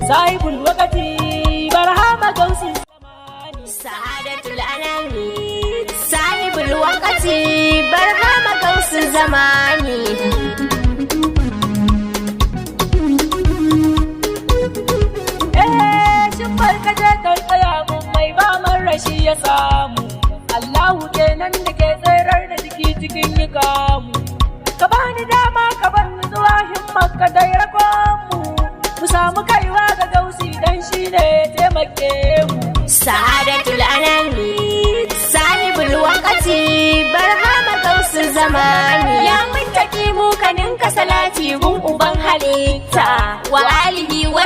صاحب الوقت برهام قوس الزمان سعادة الأنام صاحب الوقت برهام قوس الزمان shimfar kaje karkaya mun mai ba man rashi ya samu Allahu kenan da ke tsirar da jiki cikin yi kamu ka bani dama ka bar ni zuwa himmar ka dai rakon mu samu kaiwa ga gausi dan shi ne ya taimake mu sa'adatul anami sahibul waqti barhama gausul zamani ya muntaki mu kanin ka salati gun uban halitta wa alihi wa